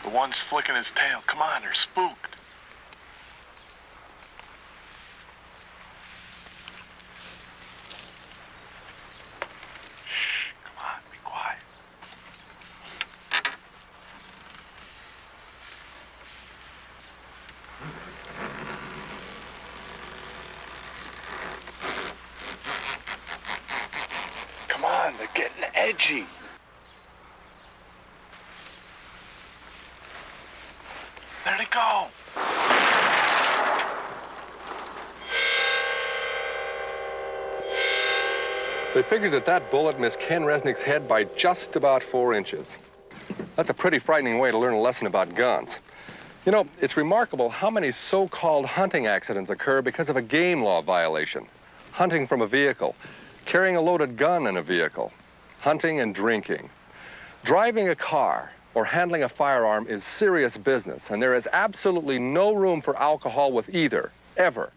The one's flicking his tail. Come on, they're spooked. Shh, come on, be quiet. Come on, they're getting edgy. There they go. They figured that bullet missed Ken Resnick's head by just about 4 inches. That's a pretty frightening way to learn a lesson about guns. You know, it's remarkable how many so-called hunting accidents occur because of a game law violation. Hunting from a vehicle, carrying a loaded gun in a vehicle, hunting and drinking. Driving a car or handling a firearm is serious business, and there is absolutely no room for alcohol with either, ever.